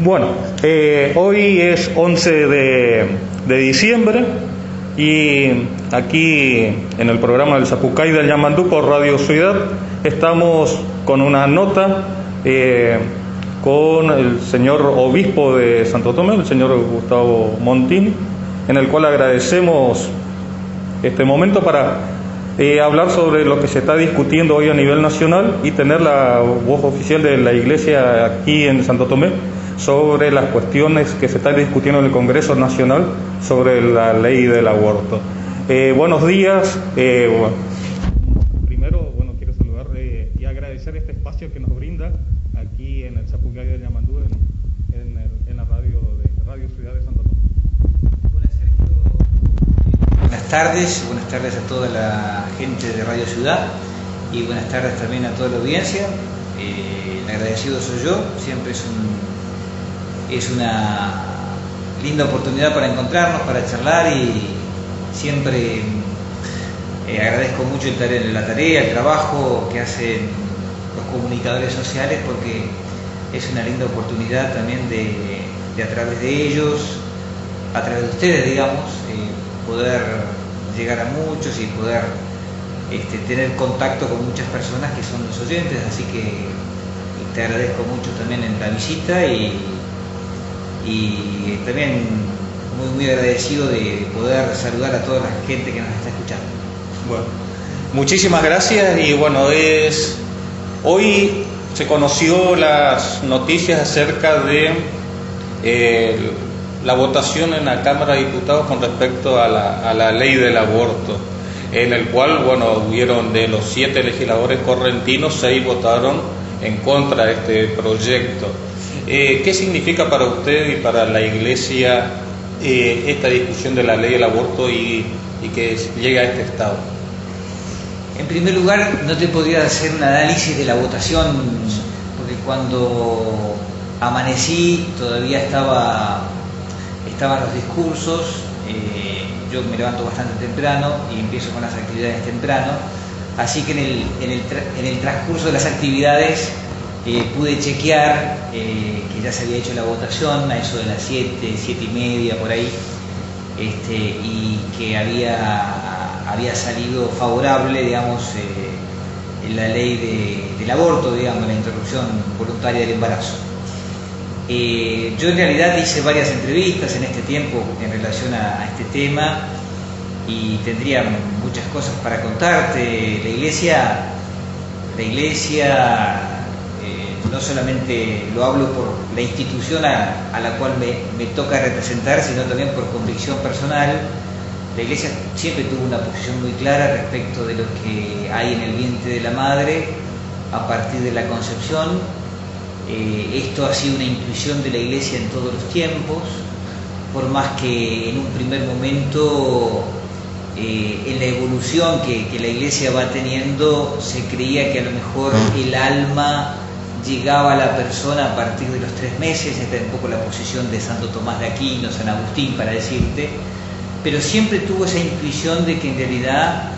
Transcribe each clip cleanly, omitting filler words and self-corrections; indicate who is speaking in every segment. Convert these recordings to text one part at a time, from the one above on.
Speaker 1: Bueno, hoy es 11 de diciembre y aquí en el programa del Zapucay del Yamandú por Radio Ciudad estamos con una nota con el señor obispo de Santo Tomé, el señor Gustavo Montini, en el cual agradecemos este momento para hablar sobre lo que se está discutiendo hoy a nivel nacional y tener la voz oficial de la Iglesia aquí en Santo Tomé sobre las cuestiones que se están discutiendo en el Congreso Nacional sobre la ley del aborto. Buenos días. Primero, quiero saludar y agradecer este espacio que nos brinda aquí en el Zapucay del Yamandú, en la radio Ciudad de Santo Tomé.
Speaker 2: Buenas tardes a toda la gente de Radio Ciudad y buenas tardes también a toda la audiencia. El agradecido soy yo, siempre es una linda oportunidad para encontrarnos, para charlar y siempre agradezco mucho la tarea, el trabajo que hacen los comunicadores sociales, porque es una linda oportunidad también de a través de ellos, a través de ustedes, digamos, poder llegar a muchos y poder tener contacto con muchas personas que son los oyentes, así que te agradezco mucho también en la visita y también muy agradecido de poder saludar a toda la gente que nos está escuchando.
Speaker 1: Bueno, muchísimas gracias y hoy se conoció las noticias acerca de la votación en la Cámara de Diputados con respecto a la ley del aborto, en el cual, hubieron de los 7 legisladores correntinos, 6 votaron en contra de este proyecto. ¿Qué significa para usted y para la Iglesia esta discusión de la ley del aborto y que llegue a este estado?
Speaker 2: En primer lugar, no te podría hacer un análisis de la votación, porque cuando amanecí todavía estaban los discursos. Yo me levanto bastante temprano y empiezo con las actividades temprano, así que en el transcurso de las actividades pude chequear que ya se había hecho la votación a eso de las 7:30 por ahí, y que había salido favorable, digamos, la ley del aborto, digamos, la interrupción voluntaria del embarazo. Yo en realidad hice varias entrevistas en este tiempo en relación a este tema y tendría muchas cosas para contarte. La iglesia, no solamente lo hablo por la institución a la cual me toca representar, sino también por convicción personal. La Iglesia siempre tuvo una posición muy clara respecto de lo que hay en el vientre de la madre a partir de la concepción. Esto ha sido una intuición de la Iglesia en todos los tiempos, por más que en un primer momento, en la evolución que la Iglesia va teniendo, se creía que a lo mejor el alma llegaba a la persona a partir de los 3 meses. Esta es un poco la posición de Santo Tomás de Aquino, San Agustín, para decirte, pero siempre tuvo esa intuición de que en realidad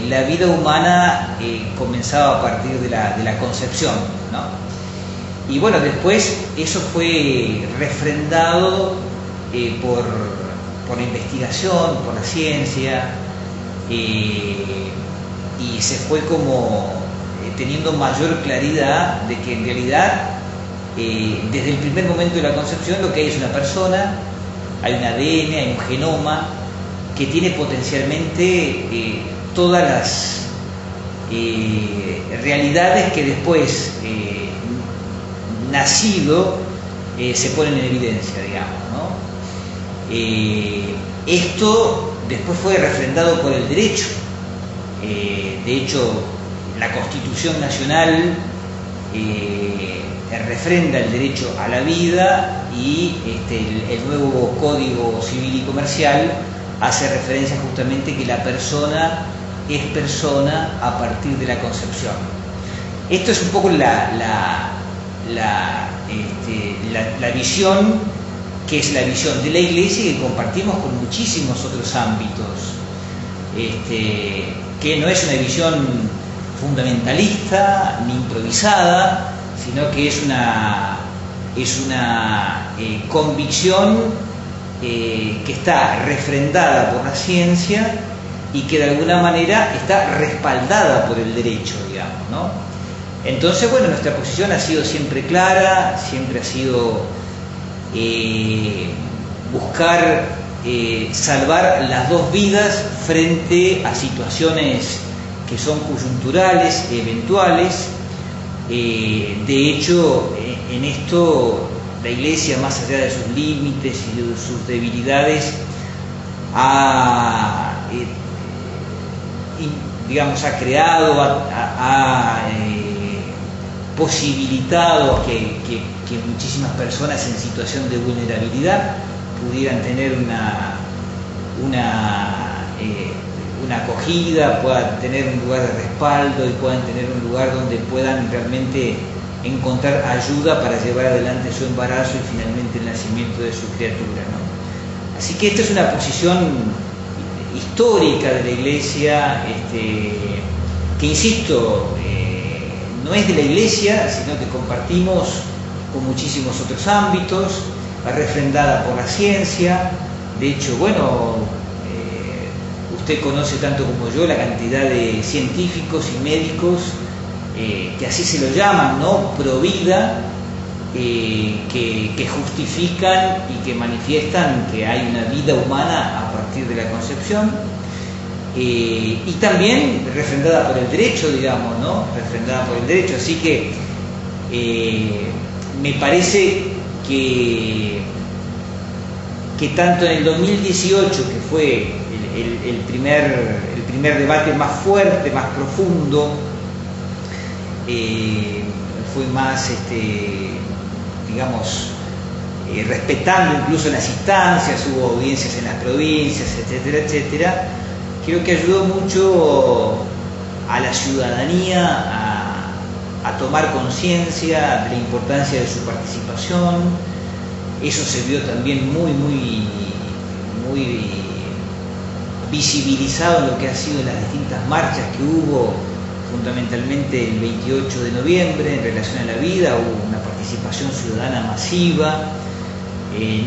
Speaker 2: la vida humana comenzaba a partir de la concepción, ¿no? Y después eso fue refrendado por la investigación, por la ciencia, y se fue como teniendo mayor claridad de que en realidad desde el primer momento de la concepción lo que hay es una persona, hay un ADN, hay un genoma que tiene potencialmente todas las realidades que después nacido se ponen en evidencia, digamos, ¿no? Esto después fue refrendado por el derecho. De hecho, la Constitución Nacional refrenda el derecho a la vida y el nuevo Código Civil y Comercial hace referencia justamente que la persona es persona a partir de la concepción. Esto es un poco la visión, que es la visión de la Iglesia y que compartimos con muchísimos otros ámbitos, que no es una visión fundamentalista ni improvisada, sino que es una es una convicción que está refrendada por la ciencia y que de alguna manera está respaldada por el derecho, digamos, ¿no? Entonces, bueno, nuestra posición ha sido siempre clara, siempre ha sido buscar salvar las dos vidas frente a situaciones que son coyunturales, eventuales. De hecho, en esto la Iglesia, más allá de sus límites y de sus debilidades, ha creado, ha posibilitado que muchísimas personas en situación de vulnerabilidad pudieran tener una acogida, puedan tener un lugar de respaldo y puedan tener un lugar donde puedan realmente encontrar ayuda para llevar adelante su embarazo y finalmente el nacimiento de su criatura, ¿no? Así que esta es una posición histórica de la Iglesia, que insisto, no es de la Iglesia, sino que compartimos con muchísimos otros ámbitos, refrendada por la ciencia. De hecho, bueno, usted conoce tanto como yo la cantidad de científicos y médicos que así se lo llaman, ¿no? Pro vida, que justifican y que manifiestan que hay una vida humana a partir de la concepción, y también refrendada por el derecho, digamos, ¿no? Refrendada por el derecho. Así que me parece que tanto en el 2018, que fue el primer debate más fuerte, más profundo, fue más, respetando incluso las instancias, hubo audiencias en las provincias, etcétera, etcétera. Creo que ayudó mucho a la ciudadanía a tomar conciencia de la importancia de su participación. Eso se vio también muy visibilizado en lo que ha sido las distintas marchas que hubo, fundamentalmente el 28 de noviembre, en relación a la vida. Hubo una participación ciudadana masiva.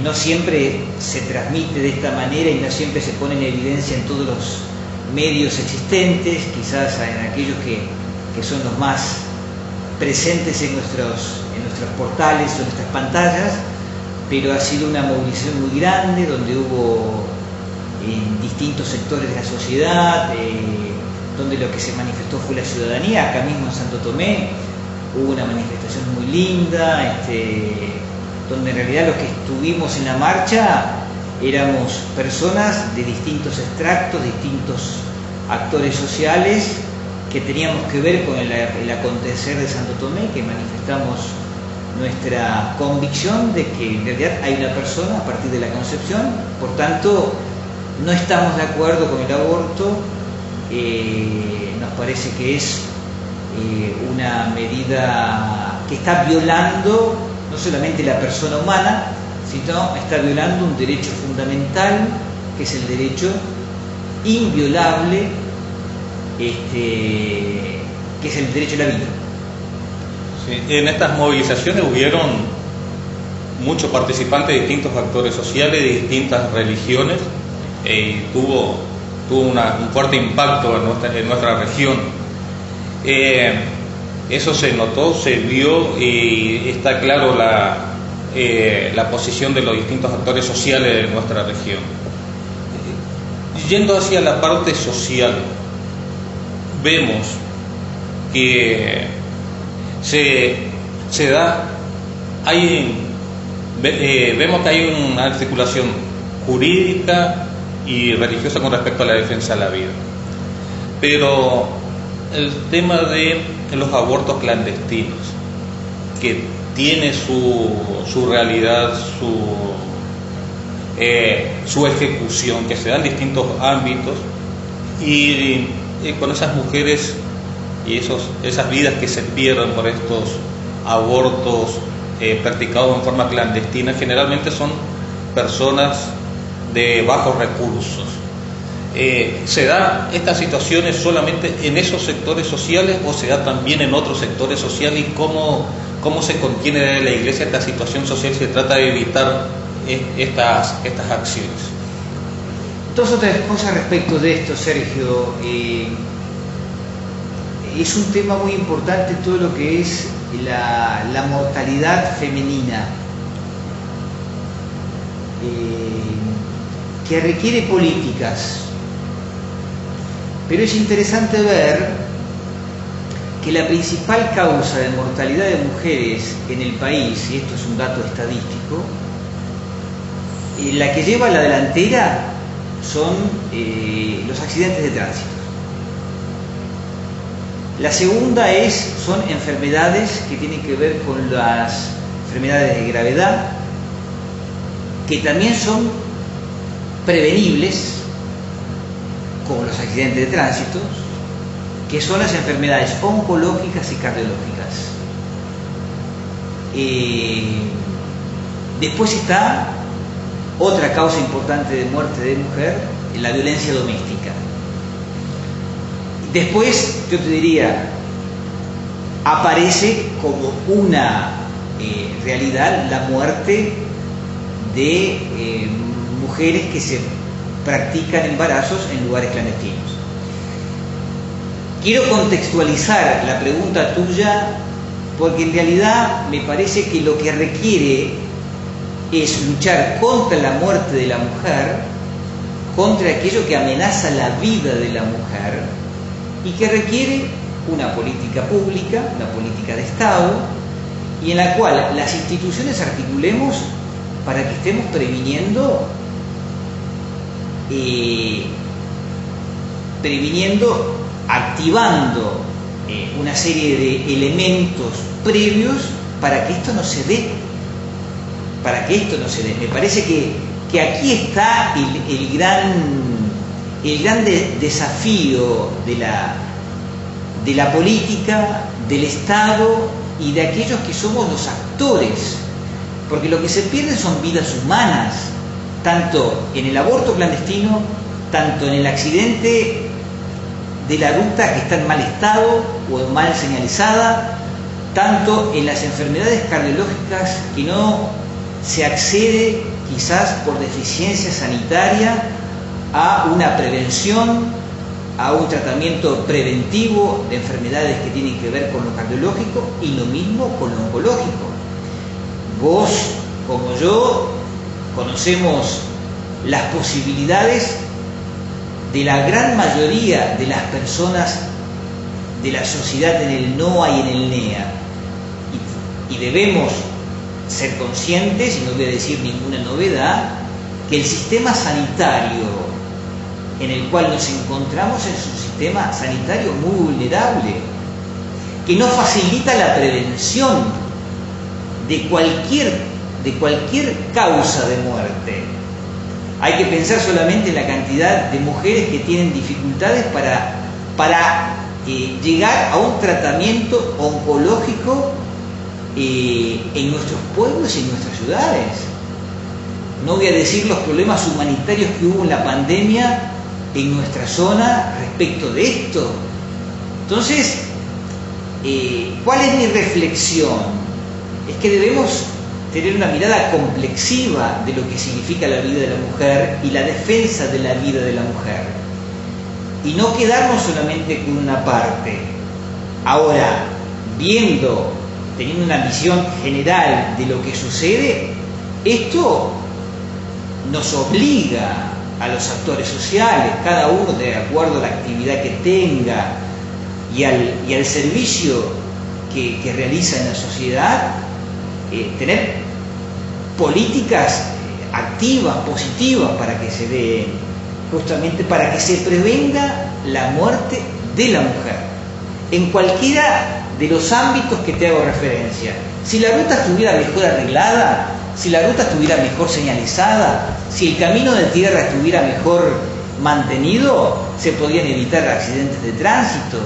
Speaker 2: No siempre se transmite de esta manera y no siempre se pone en evidencia en todos los medios existentes, quizás en aquellos que son los más presentes en nuestros portales o en nuestras pantallas, pero ha sido una movilización muy grande, donde hubo en distintos sectores de la sociedad, donde lo que se manifestó fue la ciudadanía. Acá mismo en Santo Tomé hubo una manifestación muy linda, donde en realidad los que estuvimos en la marcha éramos personas de distintos extractos, distintos actores sociales, que teníamos que ver con el acontecer de Santo Tomé, que manifestamos nuestra convicción de que en realidad hay una persona a partir de la concepción. Por tanto, no estamos de acuerdo con el aborto. Nos parece que es una medida que está violando no solamente la persona humana, sino está violando un derecho fundamental, que es el derecho inviolable, que es el derecho a la vida.
Speaker 1: Sí, en estas movilizaciones hubieron muchos participantes de distintos actores sociales, de distintas religiones, y tuvo un fuerte impacto en nuestra región. Eso se notó, se vio, y está claro la posición de los distintos actores sociales de nuestra región. Yendo hacia la parte social, vemos que vemos que hay una articulación jurídica y religiosa con respecto a la defensa de la vida, pero el tema de los abortos clandestinos, que tiene su realidad, su ejecución, que se da en distintos ámbitos, y con esas mujeres y esas vidas que se pierden por estos abortos practicados en forma clandestina, generalmente son personas de bajos recursos. ¿Se da estas situaciones solamente en esos sectores sociales o se da también en otros sectores sociales? ¿Y cómo cómo se contiene de la Iglesia esta situación social si se trata de evitar estas acciones.
Speaker 2: Dos o tres cosas respecto de esto, Sergio. Es un tema muy importante todo lo que es la mortalidad femenina, que requiere políticas. Pero es interesante ver que la principal causa de mortalidad de mujeres en el país, y esto es un dato estadístico, la que lleva a la delantera son los accidentes de tránsito. La segunda son enfermedades que tienen que ver con las enfermedades de gravedad, que también son prevenibles, como los accidentes de tránsito, que son las enfermedades oncológicas y cardiológicas. Después está otra causa importante de muerte de mujer, la violencia doméstica. Después, yo te diría, aparece como una realidad la muerte de mujeres que se practican embarazos en lugares clandestinos. Quiero contextualizar la pregunta tuya porque en realidad me parece que lo que requiere es luchar contra la muerte de la mujer, contra aquello que amenaza la vida de la mujer y que requiere una política pública, una política de Estado, y en la cual las instituciones articulemos para que estemos previniendo activando una serie de elementos previos para que esto no se dé. Me parece que aquí está el gran desafío de la política, del Estado y de aquellos que somos los actores, porque lo que se pierde son vidas humanas, tanto en el aborto clandestino, tanto en el accidente de la ruta que está en mal estado o mal señalizada, tanto en las enfermedades cardiológicas que no se accede quizás por deficiencia sanitaria a una prevención, a un tratamiento preventivo de enfermedades que tienen que ver con lo cardiológico y lo mismo con lo oncológico. Vos, como yo, conocemos las posibilidades de la gran mayoría de las personas de la sociedad en el NOA y en el NEA. Y debemos ser conscientes, y no voy a decir ninguna novedad, que el sistema sanitario en el cual nos encontramos es un sistema sanitario muy vulnerable, que no facilita la prevención de cualquier causa de muerte. Hay que pensar solamente en la cantidad de mujeres que tienen dificultades para llegar a un tratamiento oncológico en nuestros pueblos y en nuestras ciudades. No voy a decir los problemas humanitarios que hubo en la pandemia en nuestra zona respecto de esto. Entonces, ¿cuál es mi reflexión? Es que debemos tener una mirada complexiva de lo que significa la vida de la mujer y la defensa de la vida de la mujer, y no quedarnos solamente con una parte. Ahora, teniendo una visión general de lo que sucede, esto nos obliga a los actores sociales, cada uno de acuerdo a la actividad que tenga y al servicio que realiza en la sociedad, tener políticas activas, positivas, para que se den, justamente para que se prevenga la muerte de la mujer, en cualquiera de los ámbitos que te hago referencia. Si la ruta estuviera mejor arreglada, si la ruta estuviera mejor señalizada, si el camino de tierra estuviera mejor mantenido, se podrían evitar accidentes de tránsito.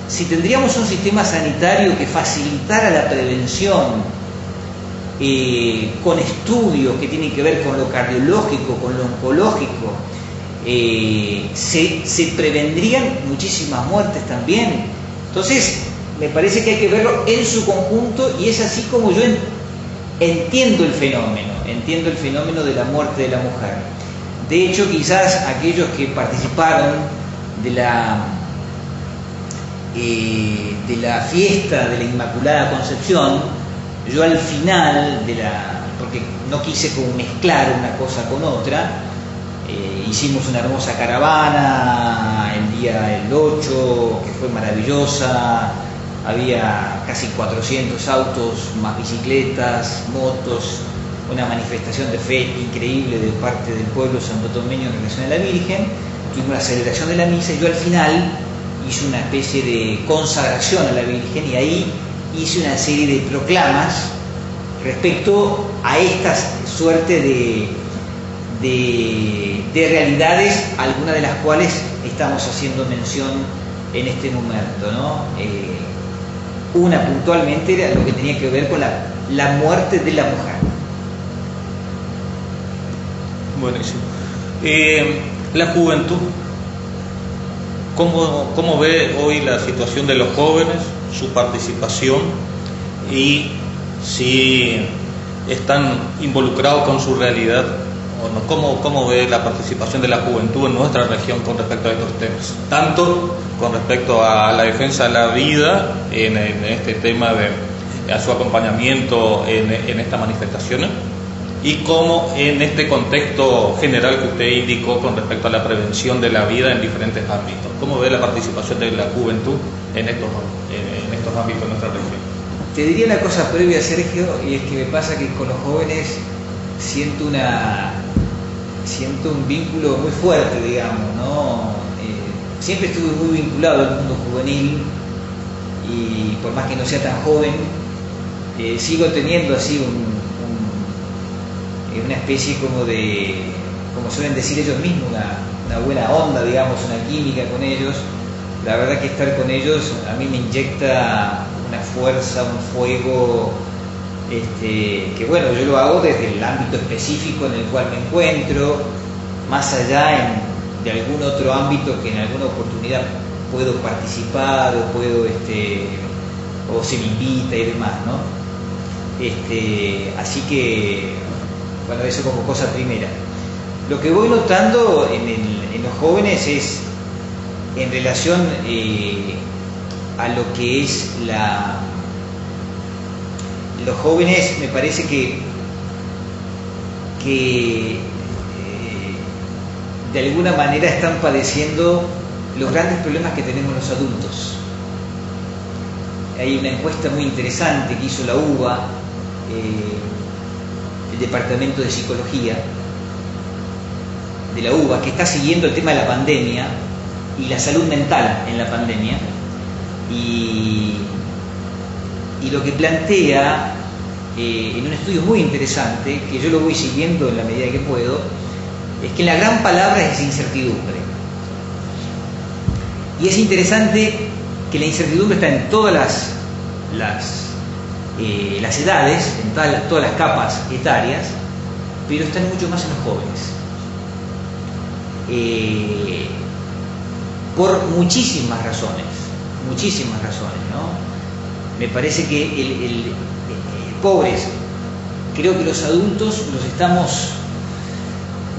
Speaker 2: Si tendríamos un sistema sanitario que facilitara la prevención, con estudios que tienen que ver con lo cardiológico, con lo oncológico, se prevendrían muchísimas muertes también. Entonces, me parece que hay que verlo en su conjunto, y es así como yo entiendo el fenómeno de la muerte de la mujer. De hecho, quizás aquellos que participaron de la fiesta de la Inmaculada Concepción, yo al final porque no quise como mezclar una cosa con otra, hicimos una hermosa caravana el día del 8, que fue maravillosa. Había casi 400 autos, más bicicletas, motos, una manifestación de fe increíble de parte del pueblo santotomeño en relación a la Virgen. Tuvimos la celebración de la misa y yo al final hice una especie de consagración a la Virgen, y ahí hice una serie de proclamas respecto a esta suerte de realidades, algunas de las cuales estamos haciendo mención en este momento, ¿no? Una puntualmente era lo que tenía que ver con la muerte de la mujer.
Speaker 1: Buenísimo. La juventud, ¿cómo ve hoy la situación de los jóvenes, su participación, y si están involucrados con su realidad o no? ¿Cómo ve la participación de la juventud en nuestra región con respecto a estos temas? Tanto con respecto a la defensa de la vida, en este tema a su acompañamiento en estas manifestaciones, y como en este contexto general que usted indicó con respecto a la prevención de la vida en diferentes ámbitos. ¿Cómo ve la participación de la juventud en estos ámbitos de nuestra región?
Speaker 2: Te diría una cosa previa, Sergio, y es que me pasa que con los jóvenes siento un vínculo muy fuerte, digamos, ¿no? Siempre estuve muy vinculado al mundo juvenil, y por más que no sea tan joven, sigo teniendo así una especie como suelen decir ellos mismos, una buena onda, digamos, una química con ellos. La verdad que estar con ellos a mí me inyecta una fuerza, un fuego, que bueno, yo lo hago desde el ámbito específico en el cual me encuentro, más allá de algún otro ámbito que en alguna oportunidad puedo participar o o se me invita y demás, ¿no? Así que, bueno, eso como cosa primera. Lo que voy notando en los jóvenes es en relación a lo que es los jóvenes, me parece que de alguna manera están padeciendo los grandes problemas que tenemos los adultos. Hay una encuesta muy interesante que hizo la UBA, el Departamento de Psicología de la UBA, que está siguiendo el tema de la pandemia y la salud mental en la pandemia, y lo que plantea en un estudio muy interesante, que yo lo voy siguiendo en la medida que puedo, es que la gran palabra es incertidumbre. Y es interesante que la incertidumbre está en todas las edades, en todas las capas etarias, pero está mucho más en los jóvenes. Por muchísimas razones, ¿no? Me parece que pobres, creo que los adultos los estamos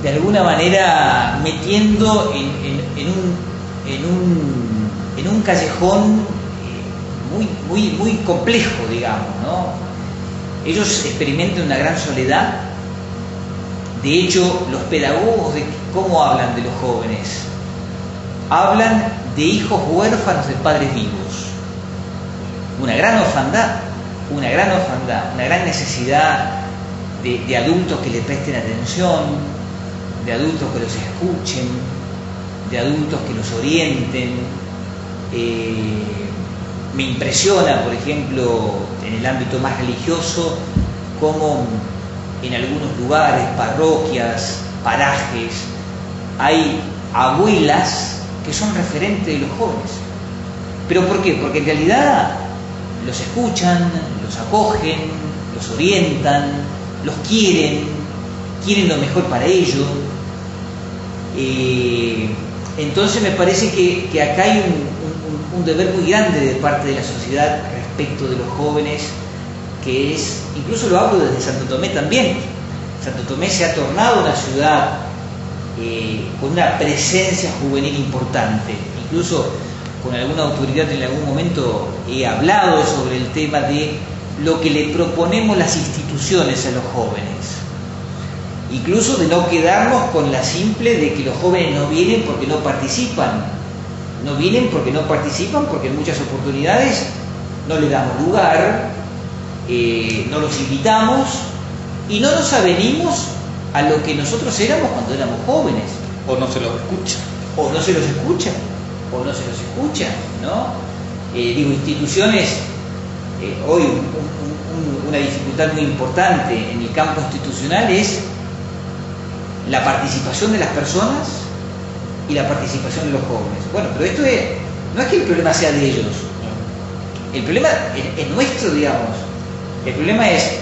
Speaker 2: de alguna manera metiendo en un callejón muy complejo, digamos, ¿no? Ellos experimentan una gran soledad. De hecho, los pedagogos, ¿cómo hablan de los jóvenes? Hablan de hijos huérfanos de padres vivos. Una gran orfandad, una gran necesidad de adultos que les presten atención, de adultos que los escuchen, de adultos que los orienten. Me impresiona, por ejemplo, en el ámbito más religioso, cómo en algunos lugares, parroquias, parajes, hay abuelas que son referentes de los jóvenes. ¿Pero por qué? Porque en realidad los escuchan, los acogen, los orientan, los quieren lo mejor para ellos. Entonces me parece que acá hay un deber muy grande de parte de la sociedad respecto de los jóvenes, que es, incluso lo hablo desde Santo Tomé también. Santo Tomé se ha tornado una ciudad con una presencia juvenil importante. Incluso con alguna autoridad en algún momento he hablado sobre el tema de lo que le proponemos las instituciones a los jóvenes. Incluso de no quedarnos con la simple de que los jóvenes no vienen porque no participan. No vienen porque no participan, porque en muchas oportunidades no le damos lugar, no los invitamos y no nos avenimos a lo que nosotros éramos cuando éramos jóvenes.
Speaker 1: O no se los escucha.
Speaker 2: O no se los escucha, o no se los escucha, ¿no? Digo, instituciones, hoy una dificultad muy importante en el campo institucional es la participación de las personas y la participación de los jóvenes. Bueno, pero esto no es que el problema sea de ellos, el problema es nuestro, digamos. El problema es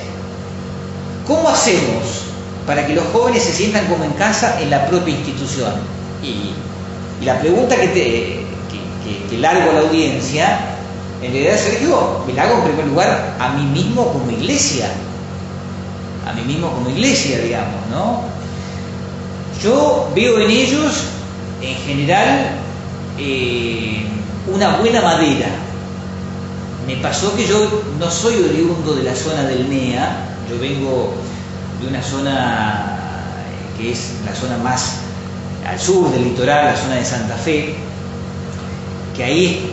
Speaker 2: cómo hacemos para que los jóvenes se sientan como en casa en la propia institución. Y la pregunta que largo a la audiencia, en realidad, Sergio, me la hago en primer lugar a mí mismo como iglesia, digamos, ¿no? Yo veo en ellos, en general, una buena madera. Me pasó que yo no soy oriundo de la zona del NEA, yo vengo de una zona que es la zona más al sur del litoral, la zona de Santa Fe, que ahí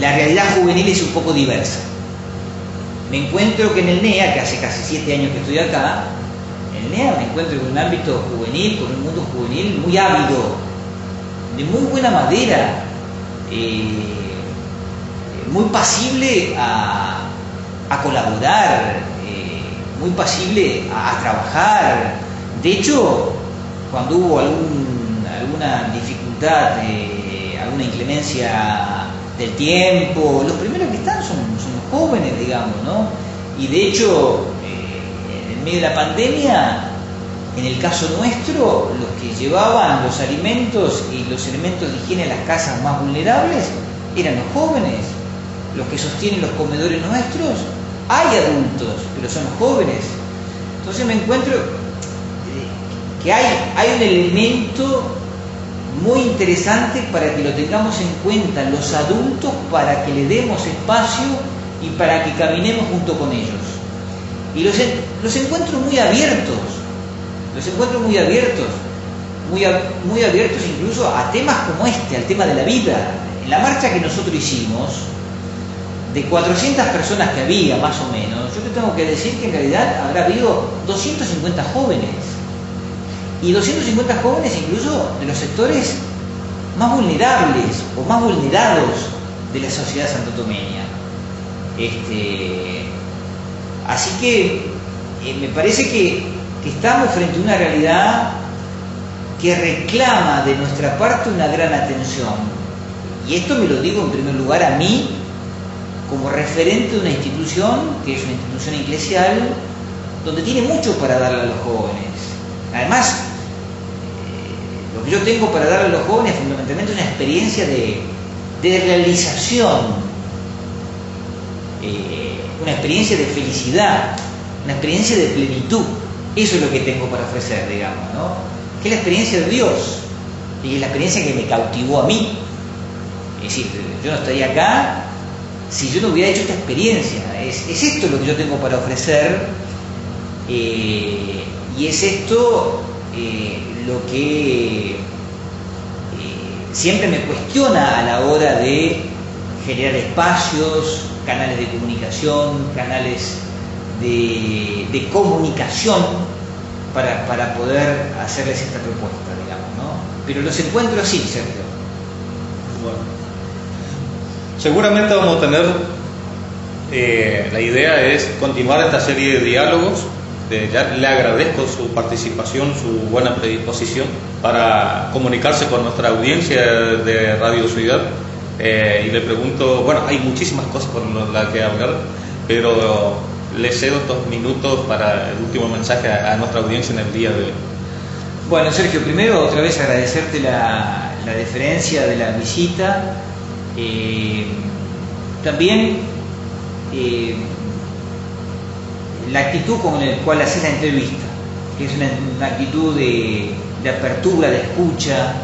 Speaker 2: la realidad juvenil es un poco diversa. Me encuentro que en el NEA, que hace casi 7 años que estoy acá, en el NEA me encuentro con un ámbito juvenil, con un mundo juvenil muy ávido, de muy buena madera, muy pasible a colaborar, muy pasible a trabajar. De hecho, cuando hubo alguna dificultad, alguna inclemencia del tiempo, los primeros que están son los jóvenes, digamos, ¿no? Y de hecho, en medio de la pandemia, en el caso nuestro, los que llevaban los alimentos y los elementos de higiene a las casas más vulnerables eran los jóvenes. Los que sostienen los comedores nuestros, hay adultos, pero son los jóvenes. Entonces me encuentro que hay un elemento muy interesante para que lo tengamos en cuenta los adultos, para que le demos espacio y para que caminemos junto con ellos. Y los encuentro muy abiertos, muy abiertos incluso a temas como este, al tema de la vida. En la marcha que nosotros hicimos, de 400 personas que había más o menos, yo te tengo que decir que en realidad habrá habido 250 jóvenes. Y 250 jóvenes incluso de los sectores más vulnerables o más vulnerados de la sociedad santotomeña. Así que me parece que estamos frente a una realidad que reclama de nuestra parte una gran atención. Y esto me lo digo en primer lugar a mí, como referente de una institución, que es una institución eclesial, donde tiene mucho para darle a los jóvenes. Además, lo que yo tengo para darle a los jóvenes fundamentalmente es una experiencia de realización, una experiencia de felicidad, una experiencia de plenitud. Eso es lo que tengo para ofrecer, digamos, ¿no? Que es la experiencia de Dios, y es la experiencia que me cautivó a mí. Es decir, yo no estaría acá si yo no hubiera hecho esta experiencia. Es esto lo que yo tengo para ofrecer, y es esto lo que siempre me cuestiona a la hora de generar espacios, canales de comunicación, canales de comunicación para poder hacerles esta propuesta, digamos, ¿no? Pero los encuentro así, Sergio.
Speaker 1: Bueno, seguramente vamos a tener, la idea es continuar esta serie de diálogos. Ya le agradezco su participación, su buena predisposición para comunicarse con nuestra audiencia de Radio Ciudad, y le pregunto, bueno, hay muchísimas cosas por las que hablar, pero le cedo estos minutos para el último mensaje a nuestra audiencia en el día de hoy.
Speaker 2: Bueno, Sergio, primero otra vez agradecerte la la deferencia de la visita. También la actitud con la cual haces la entrevista, que es una actitud de apertura, de escucha.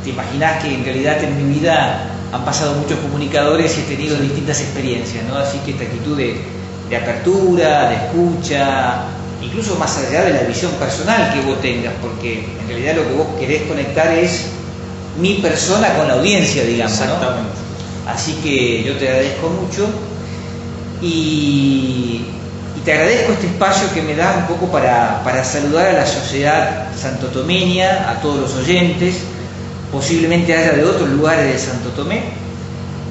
Speaker 2: Te imaginás que en realidad en mi vida han pasado muchos comunicadores y he tenido distintas experiencias, ¿no? Así que esta actitud de apertura, de escucha, incluso más allá de la visión personal que vos tengas, porque en realidad lo que vos querés conectar es mi persona con la audiencia, digamos, ¿no?
Speaker 1: Exactamente.
Speaker 2: Así que yo te agradezco mucho y te agradezco este espacio que me da un poco para saludar a la sociedad santotomeña, a todos los oyentes, posiblemente haya de otros lugares de Santo Tomé,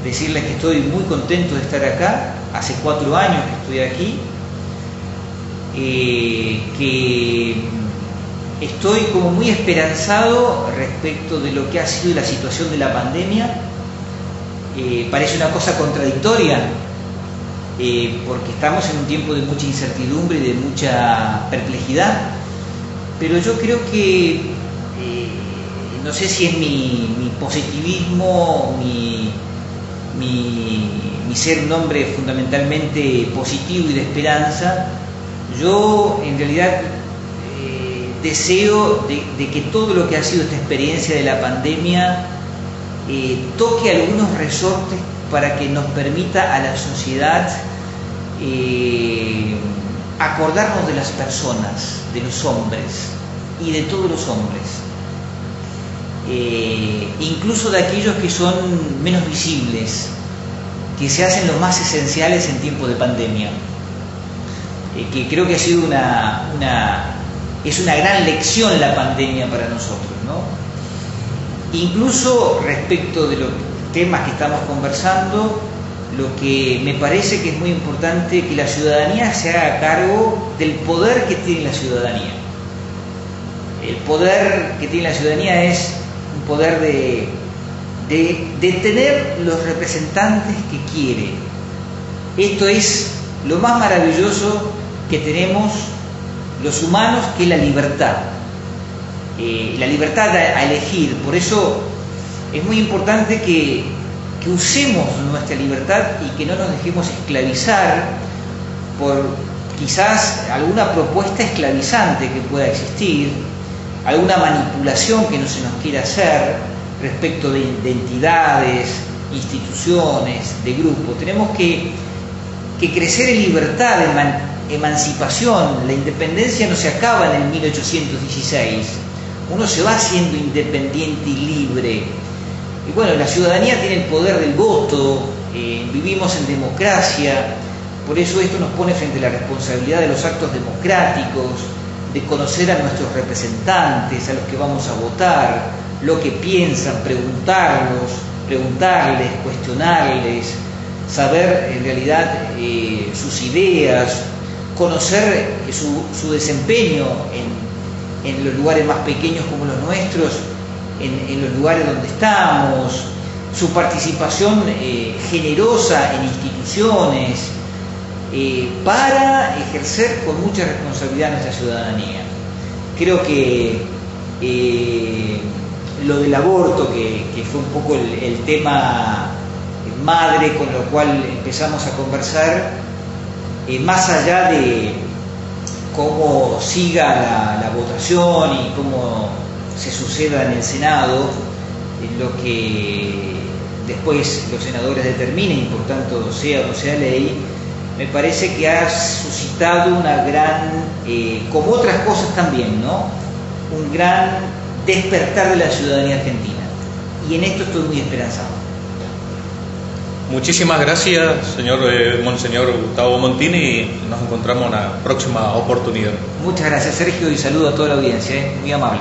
Speaker 2: decirles que estoy muy contento de estar acá, hace 4 años que estoy aquí, que estoy como muy esperanzado respecto de lo que ha sido la situación de la pandemia. Parece una cosa contradictoria, porque estamos en un tiempo de mucha incertidumbre y de mucha perplejidad, pero yo creo que, no sé si es mi positivismo, mi ser un hombre fundamentalmente positivo y de esperanza. Yo en realidad deseo de que todo lo que ha sido esta experiencia de la pandemia toque algunos resortes para que nos permita a la sociedad acordarnos de las personas, de los hombres y de todos los hombres, incluso de aquellos que son menos visibles, que se hacen los más esenciales en tiempos de pandemia, que creo que ha sido es una gran lección la pandemia para nosotros, ¿no? Incluso respecto de los temas que estamos conversando, lo que me parece que es muy importante que la ciudadanía se haga cargo del poder que tiene la ciudadanía. El poder que tiene la ciudadanía es un poder de tener los representantes que quiere. Esto es lo más maravilloso que tenemos los humanos, que es la libertad. La libertad a elegir. Por eso es muy importante que usemos nuestra libertad y que no nos dejemos esclavizar por quizás alguna propuesta esclavizante que pueda existir, alguna manipulación que no se nos quiera hacer respecto de entidades, instituciones, de grupos. Tenemos que crecer en libertad, en emancipación. La independencia no se acaba en el 1816. Uno se va haciendo independiente y libre. Y bueno, la ciudadanía tiene el poder del voto, vivimos en democracia, por eso esto nos pone frente a la responsabilidad de los actos democráticos, de conocer a nuestros representantes, a los que vamos a votar, lo que piensan, preguntarles, cuestionarles, saber en realidad sus ideas, conocer su desempeño en los lugares más pequeños como los nuestros, en los lugares donde estamos, su participación generosa en instituciones, para ejercer con mucha responsabilidad nuestra ciudadanía. Creo que lo del aborto, que fue un poco el tema madre con lo cual empezamos a conversar, más allá de cómo siga la votación y cómo se suceda en el Senado, lo que después los senadores determinen y por tanto sea o no sea ley, me parece que ha suscitado una gran, como otras cosas también, ¿no?, un gran despertar de la ciudadanía argentina. Y en esto estoy muy esperanzado.
Speaker 1: Muchísimas gracias, Monseñor Gustavo Montini, y nos encontramos en una próxima oportunidad.
Speaker 2: Muchas gracias, Sergio, y saludo a toda la audiencia, muy amable.